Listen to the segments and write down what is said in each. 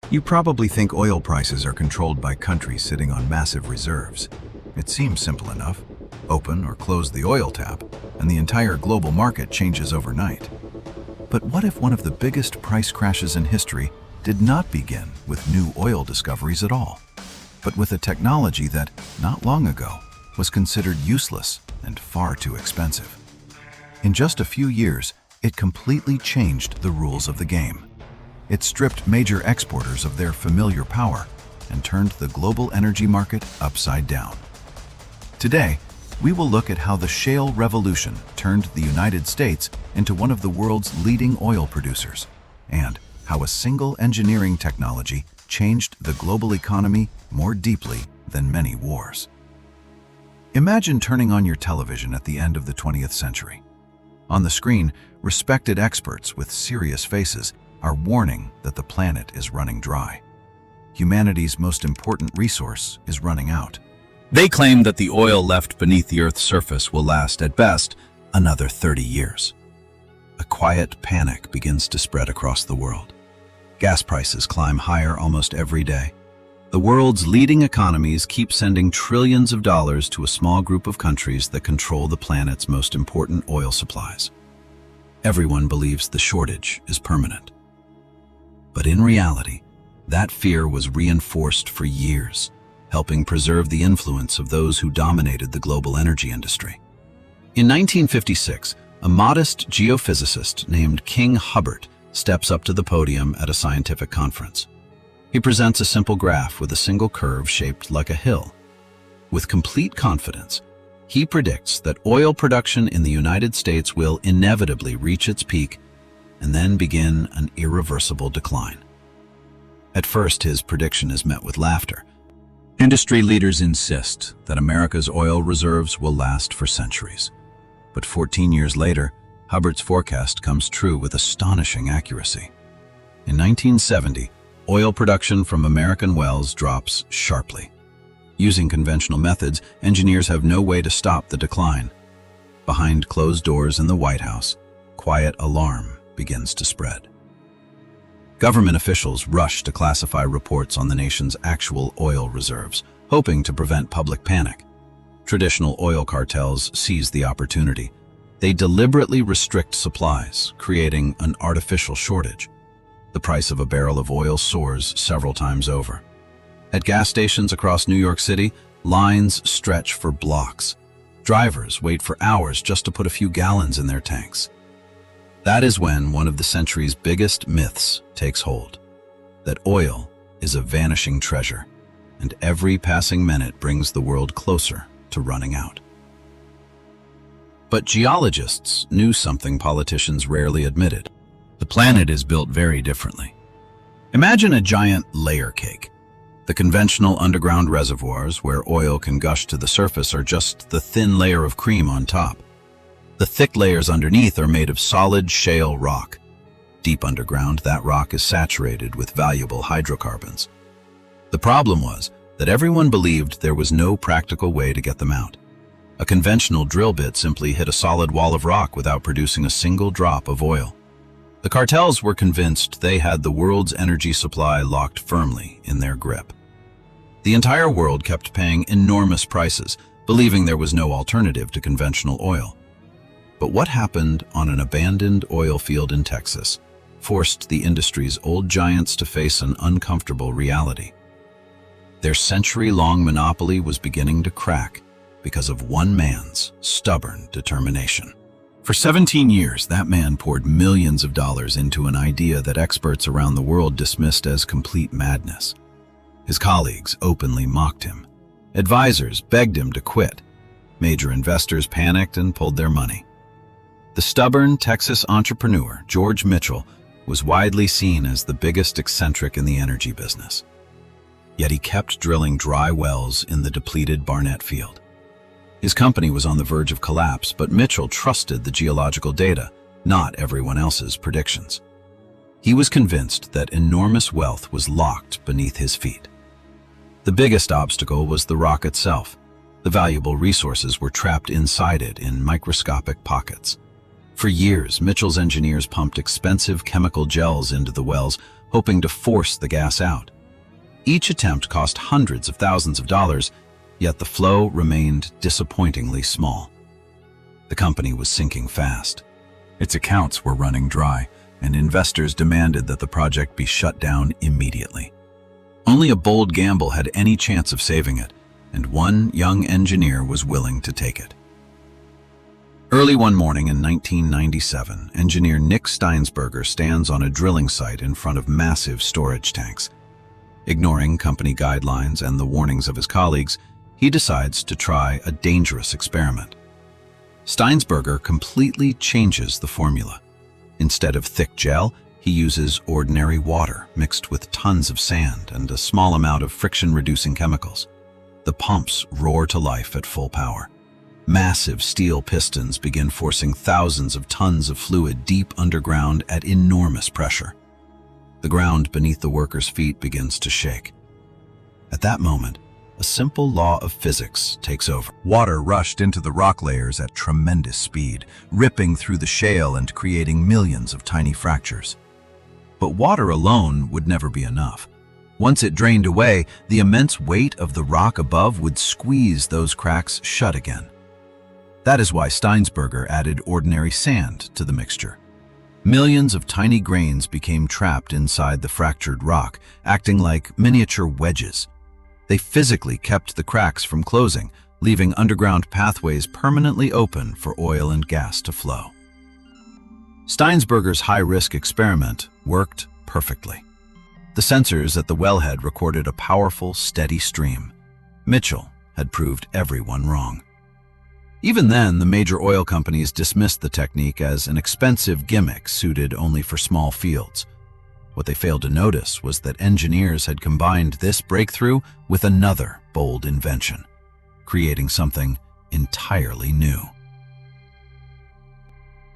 You probably think oil prices are controlled by countries sitting on massive reserves. It seems simple enough. Open or close the oil tap, and the entire global market changes overnight. But what if one of the biggest price crashes in history did not begin with new oil discoveries at all, but with a technology that, not long ago, was considered useless and far too expensive? In just a few years, it completely changed the rules of the game. It stripped major exporters of their familiar power and turned the global energy market upside down. Today, we will look at how the shale revolution turned the United States into one of the world's leading oil producers, and how a single engineering technology changed the global economy more deeply than many wars. Imagine turning on your television at the end of the 20th century. On the screen, respected experts with serious faces are warning that the planet is running dry. Humanity's most important resource is running out. They claim that the oil left beneath the Earth's surface will last, at best, another 30 years. A quiet panic begins to spread across the world. Gas prices climb higher almost every day. The world's leading economies keep sending trillions of dollars to a small group of countries that control the planet's most important oil supplies. Everyone believes the shortage is permanent. But in reality, that fear was reinforced for years, helping preserve the influence of those who dominated the global energy industry. In 1956, a modest geophysicist named King Hubbert steps up to the podium at a scientific conference. He presents a simple graph with a single curve shaped like a hill. With complete confidence, he predicts that oil production in the United States will inevitably reach its peak and then begin an irreversible decline. At first, his prediction is met with laughter. Industry leaders insist that America's oil reserves will last for centuries. But 14 years later, Hubbert's forecast comes true with astonishing accuracy. In 1970, oil production from American wells drops sharply. Using conventional methods, engineers have no way to stop the decline. Behind closed doors in the White House, quiet alarm begins to spread. Government officials rush to classify reports on the nation's actual oil reserves, hoping to prevent public panic. Traditional oil cartels seize the opportunity. They deliberately restrict supplies, creating an artificial shortage. The price of a barrel of oil soars several times over. At gas stations across New York City, lines stretch for blocks. Drivers wait for hours just to put a few gallons in their tanks. That is when one of the century's biggest myths takes hold, that oil is a vanishing treasure, and every passing minute brings the world closer to running out. But geologists knew something politicians rarely admitted. The planet is built very differently. Imagine a giant layer cake. The conventional underground reservoirs where oil can gush to the surface are just the thin layer of cream on top. The thick layers underneath are made of solid shale rock. Deep underground, that rock is saturated with valuable hydrocarbons. The problem was that everyone believed there was no practical way to get them out. A conventional drill bit simply hit a solid wall of rock without producing a single drop of oil. The cartels were convinced they had the world's energy supply locked firmly in their grip. The entire world kept paying enormous prices, believing there was no alternative to conventional oil. But what happened on an abandoned oil field in Texas forced the industry's old giants to face an uncomfortable reality. Their century-long monopoly was beginning to crack because of one man's stubborn determination. For 17 years, that man poured millions of dollars into an idea that experts around the world dismissed as complete madness. His colleagues openly mocked him. Advisors begged him to quit. Major investors panicked and pulled their money. The stubborn Texas entrepreneur, George Mitchell, was widely seen as the biggest eccentric in the energy business. Yet he kept drilling dry wells in the depleted Barnett field. His company was on the verge of collapse, but Mitchell trusted the geological data, not everyone else's predictions. He was convinced that enormous wealth was locked beneath his feet. The biggest obstacle was the rock itself. The valuable resources were trapped inside it in microscopic pockets. For years, Mitchell's engineers pumped expensive chemical gels into the wells, hoping to force the gas out. Each attempt cost hundreds of thousands of dollars, yet the flow remained disappointingly small. The company was sinking fast. Its accounts were running dry, and investors demanded that the project be shut down immediately. Only a bold gamble had any chance of saving it, and one young engineer was willing to take it. Early one morning in 1997, engineer Nick Steinsberger stands on a drilling site in front of massive storage tanks. Ignoring company guidelines and the warnings of his colleagues, he decides to try a dangerous experiment. Steinsberger completely changes the formula. Instead of thick gel, he uses ordinary water mixed with tons of sand and a small amount of friction-reducing chemicals. The pumps roar to life at full power. Massive steel pistons begin forcing thousands of tons of fluid deep underground at enormous pressure. The ground beneath the workers' feet begins to shake. At that moment, a simple law of physics takes over. Water rushed into the rock layers at tremendous speed, ripping through the shale and creating millions of tiny fractures. But water alone would never be enough. Once it drained away, the immense weight of the rock above would squeeze those cracks shut again. That is why Steinsberger added ordinary sand to the mixture. Millions of tiny grains became trapped inside the fractured rock, acting like miniature wedges. They physically kept the cracks from closing, leaving underground pathways permanently open for oil and gas to flow. Steinsberger's high-risk experiment worked perfectly. The sensors at the wellhead recorded a powerful, steady stream. Mitchell had proved everyone wrong. Even then, the major oil companies dismissed the technique as an expensive gimmick suited only for small fields. What they failed to notice was that engineers had combined this breakthrough with another bold invention, creating something entirely new.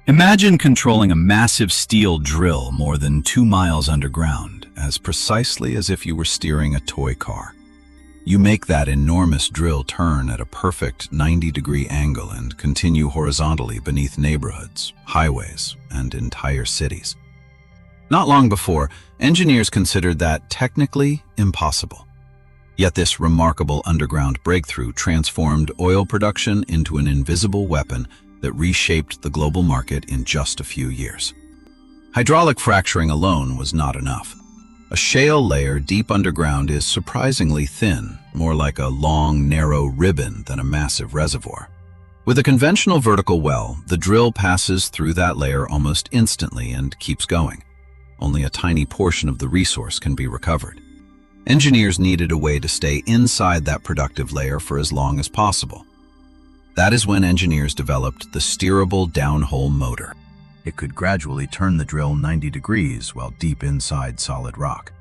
Imagine controlling a massive steel drill more than 2 miles underground, as precisely as if you were steering a toy car. You make that enormous drill turn at a perfect 90-degree angle and continue horizontally beneath neighborhoods, highways, and entire cities. Not long before, engineers considered that technically impossible. Yet this remarkable underground breakthrough transformed oil production into an invisible weapon that reshaped the global market in just a few years. Hydraulic fracturing alone was not enough. A shale layer deep underground is surprisingly thin, more like a long, narrow ribbon than a massive reservoir. With a conventional vertical well, the drill passes through that layer almost instantly and keeps going. Only a tiny portion of the resource can be recovered. Engineers needed a way to stay inside that productive layer for as long as possible. That is when engineers developed the steerable downhole motor. It could gradually turn the drill 90 degrees while deep inside solid rock.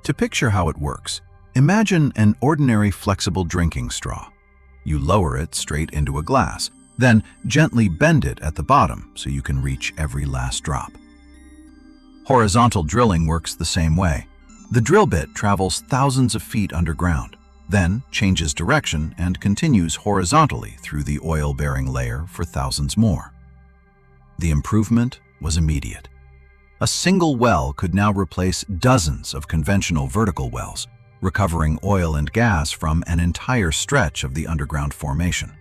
To picture how it works, imagine an ordinary flexible drinking straw. You lower it straight into a glass, then gently bend it at the bottom so you can reach every last drop. Horizontal drilling works the same way. The drill bit travels thousands of feet underground, then changes direction and continues horizontally through the oil-bearing layer for thousands more. The improvement was immediate. A single well could now replace dozens of conventional vertical wells, recovering oil and gas from an entire stretch of the underground formation.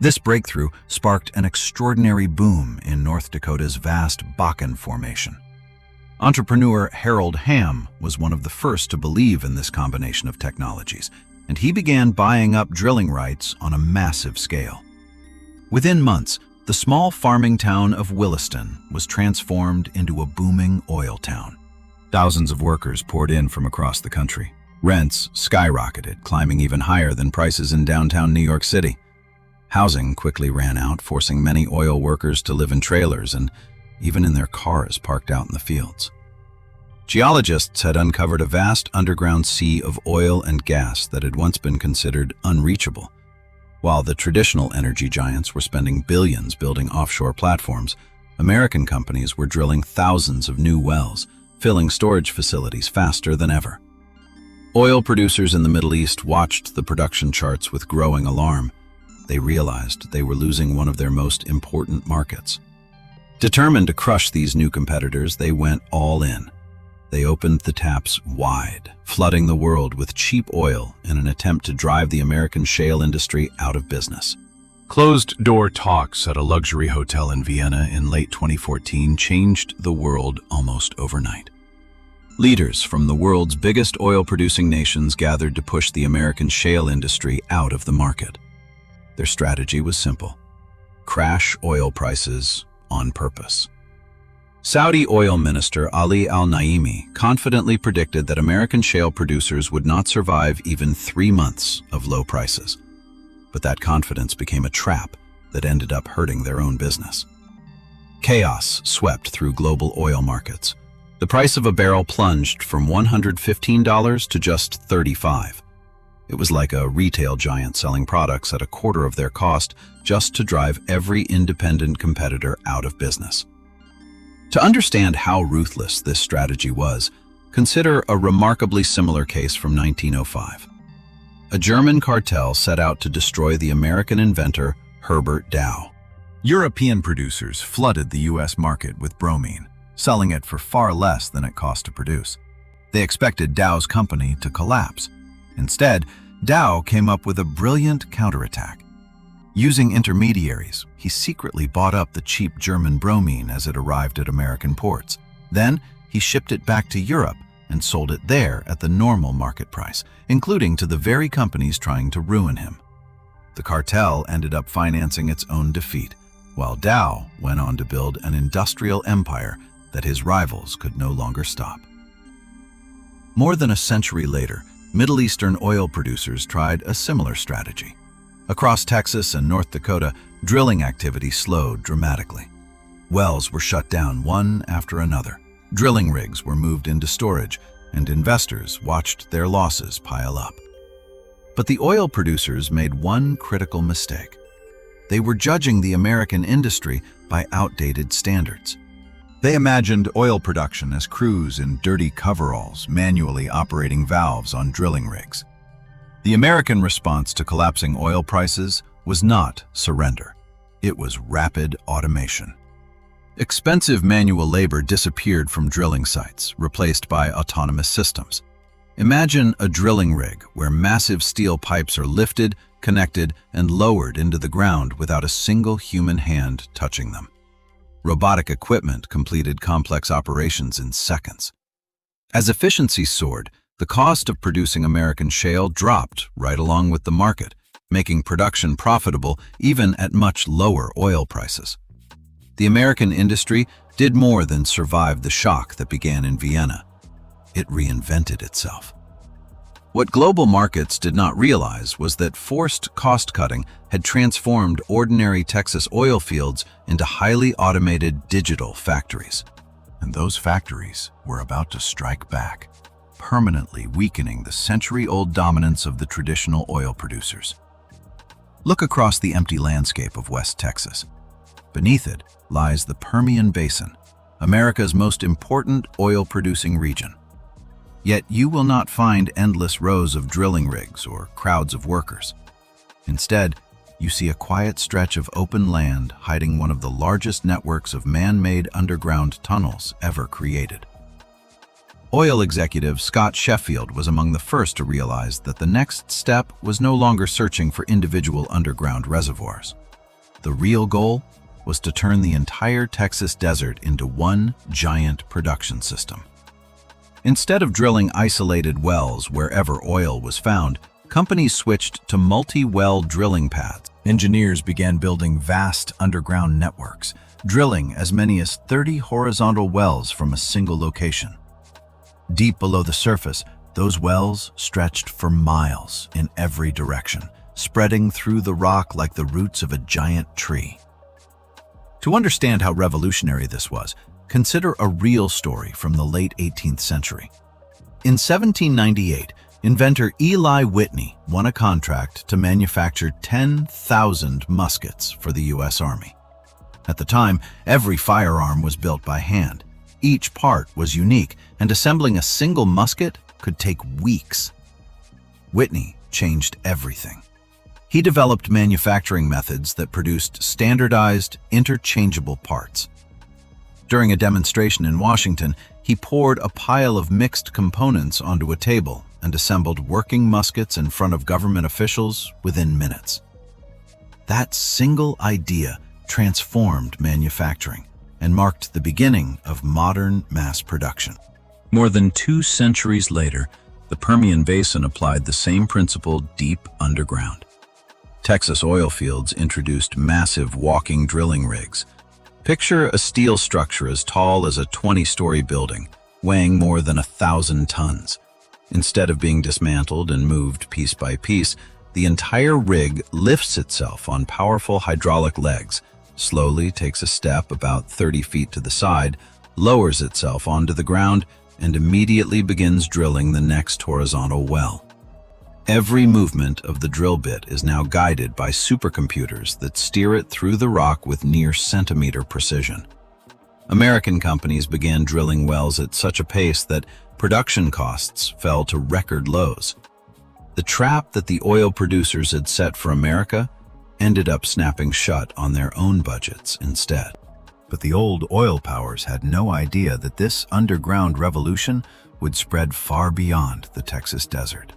This breakthrough sparked an extraordinary boom in North Dakota's vast Bakken formation. Entrepreneur Harold Hamm was one of the first to believe in this combination of technologies, and he began buying up drilling rights on a massive scale. Within months, the small farming town of Williston was transformed into a booming oil town. Thousands of workers poured in from across the country. Rents skyrocketed, climbing even higher than prices in downtown New York City. Housing quickly ran out, forcing many oil workers to live in trailers and even in their cars parked out in the fields. Geologists had uncovered a vast underground sea of oil and gas that had once been considered unreachable. While the traditional energy giants were spending billions building offshore platforms, American companies were drilling thousands of new wells, filling storage facilities faster than ever. Oil producers in the Middle East watched the production charts with growing alarm. They realized they were losing one of their most important markets. Determined to crush these new competitors, they went all in. They opened the taps wide, flooding the world with cheap oil in an attempt to drive the American shale industry out of business. Closed-door talks at a luxury hotel in Vienna in late 2014 changed the world almost overnight. Leaders from the world's biggest oil-producing nations gathered to push the American shale industry out of the market. Their strategy was simple: crash oil prices on purpose. Saudi oil minister Ali al-Naimi confidently predicted that American shale producers would not survive even 3 months of low prices. But that confidence became a trap that ended up hurting their own business. Chaos swept through global oil markets. The price of a barrel plunged from $115 to just $35. It was like a retail giant selling products at a quarter of their cost just to drive every independent competitor out of business. To understand how ruthless this strategy was, consider a remarkably similar case from 1905. A German cartel set out to destroy the American inventor Herbert Dow. European producers flooded the U.S. market with bromine, selling it for far less than it cost to produce. They expected Dow's company to collapse. Instead, Dow came up with a brilliant counterattack. Using intermediaries, he secretly bought up the cheap German bromine as it arrived at American ports. Then, he shipped it back to Europe and sold it there at the normal market price, including to the very companies trying to ruin him. The cartel ended up financing its own defeat, while Dow went on to build an industrial empire that his rivals could no longer stop. More than a century later, Middle Eastern oil producers tried a similar strategy. Across Texas and North Dakota, drilling activity slowed dramatically. Wells were shut down one after another. Drilling rigs were moved into storage, and investors watched their losses pile up. But the oil producers made one critical mistake. They were judging the American industry by outdated standards. They imagined oil production as crews in dirty coveralls, manually operating valves on drilling rigs. The American response to collapsing oil prices was not surrender. It was rapid automation. Expensive manual labor disappeared from drilling sites, replaced by autonomous systems. Imagine a drilling rig where massive steel pipes are lifted, connected, and lowered into the ground without a single human hand touching them. Robotic equipment completed complex operations in seconds. As efficiency soared, the cost of producing American shale dropped right along with the market, making production profitable even at much lower oil prices. The American industry did more than survive the shock that began in Vienna. It reinvented itself. What global markets did not realize was that forced cost-cutting had transformed ordinary Texas oil fields into highly automated digital factories. And those factories were about to strike back, permanently weakening the century-old dominance of the traditional oil producers. Look across the empty landscape of West Texas. Beneath it lies the Permian Basin, America's most important oil-producing region. Yet you will not find endless rows of drilling rigs or crowds of workers. Instead, you see a quiet stretch of open land hiding one of the largest networks of man-made underground tunnels ever created. Oil executive Scott Sheffield was among the first to realize that the next step was no longer searching for individual underground reservoirs. The real goal was to turn the entire Texas desert into one giant production system. Instead of drilling isolated wells wherever oil was found, companies switched to multi-well drilling pads. Engineers began building vast underground networks, drilling as many as 30 horizontal wells from a single location. Deep below the surface, those wells stretched for miles in every direction, spreading through the rock like the roots of a giant tree. To understand how revolutionary this was, consider a real story from the late 18th century. In 1798, inventor Eli Whitney won a contract to manufacture 10,000 muskets for the U.S. Army. At the time, every firearm was built by hand. Each part was unique, and assembling a single musket could take weeks. Whitney changed everything. He developed manufacturing methods that produced standardized, interchangeable parts. During a demonstration in Washington, he poured a pile of mixed components onto a table and assembled working muskets in front of government officials within minutes. That single idea transformed manufacturing and marked the beginning of modern mass production. More than 2 centuries later, the Permian Basin applied the same principle deep underground. Texas oil fields introduced massive walking drilling rigs. Picture a steel structure as tall as a 20-story building, weighing more than 1,000 tons. Instead of being dismantled and moved piece by piece, the entire rig lifts itself on powerful hydraulic legs, slowly takes a step about 30 feet to the side, lowers itself onto the ground, and immediately begins drilling the next horizontal well. Every movement of the drill bit is now guided by supercomputers that steer it through the rock with near centimeter precision. American companies began drilling wells at such a pace that production costs fell to record lows. The trap that the oil producers had set for America ended up snapping shut on their own budgets instead. But the old oil powers had no idea that this underground revolution would spread far beyond the Texas desert.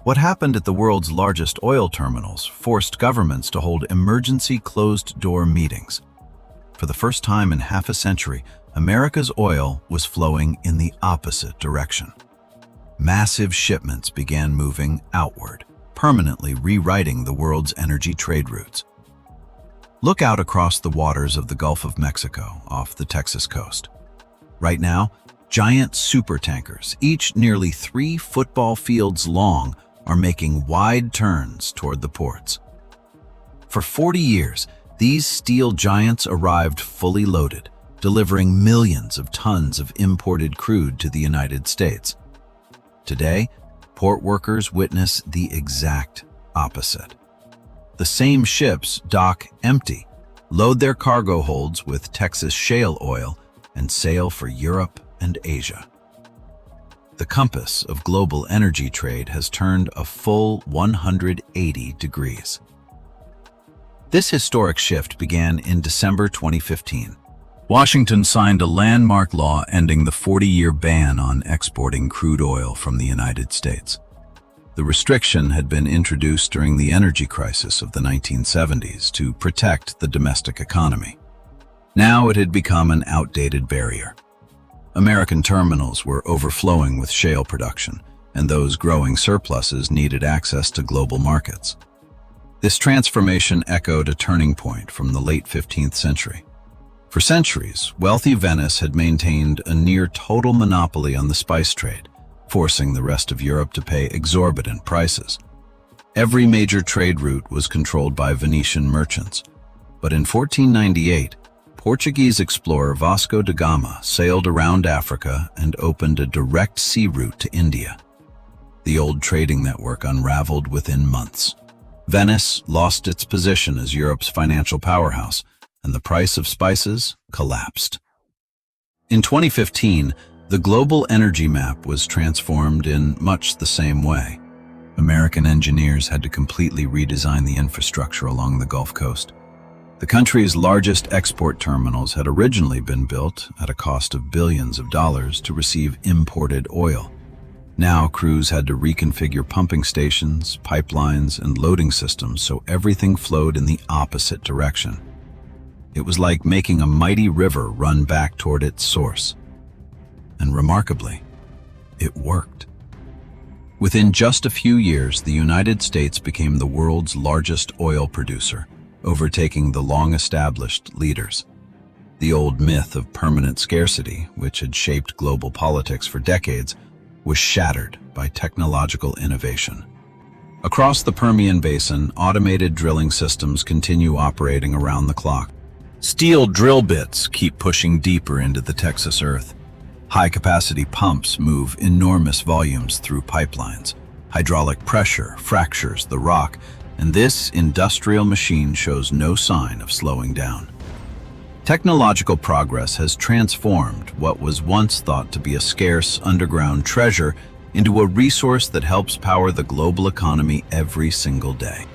What happened at the world's largest oil terminals forced governments to hold emergency closed-door meetings. For the first time in half a century, America's oil was flowing in the opposite direction. Massive shipments began moving outward, permanently rewriting the world's energy trade routes. Look out across the waters of the Gulf of Mexico off the Texas coast. Right now, giant supertankers, each nearly 3 football fields long, are making wide turns toward the ports. For 40 years, these steel giants arrived fully loaded, delivering millions of tons of imported crude to the United States. Today, port workers witness the exact opposite. The same ships dock empty, load their cargo holds with Texas shale oil, and sail for Europe and Asia. The compass of global energy trade has turned a full 180 degrees. This historic shift began in December 2015. Washington signed a landmark law ending the 40-year ban on exporting crude oil from the United States. The restriction had been introduced during the energy crisis of the 1970s to protect the domestic economy. Now it had become an outdated barrier. American terminals were overflowing with shale production, and those growing surpluses needed access to global markets. This transformation echoed a turning point from the late 15th century. For centuries, wealthy Venice had maintained a near-total monopoly on the spice trade, forcing the rest of Europe to pay exorbitant prices. Every major trade route was controlled by Venetian merchants, but in 1498, Portuguese explorer Vasco da Gama sailed around Africa and opened a direct sea route to India. The old trading network unraveled within months. Venice lost its position as Europe's financial powerhouse, and the price of spices collapsed. In 2015, the global energy map was transformed in much the same way. American engineers had to completely redesign the infrastructure along the Gulf Coast. The country's largest export terminals had originally been built at a cost of billions of dollars to receive imported oil. Now crews had to reconfigure pumping stations, pipelines, and loading systems so everything flowed in the opposite direction. It was like making a mighty river run back toward its source. And remarkably, it worked. Within just a few years, the United States became the world's largest oil producer, overtaking the long-established leaders. The old myth of permanent scarcity, which had shaped global politics for decades, was shattered by technological innovation. Across the Permian Basin, automated drilling systems continue operating around the clock. Steel drill bits keep pushing deeper into the Texas earth. High-capacity pumps move enormous volumes through pipelines. Hydraulic pressure fractures the rock, and this industrial machine shows no sign of slowing down. Technological progress has transformed what was once thought to be a scarce underground treasure into a resource that helps power the global economy every single day.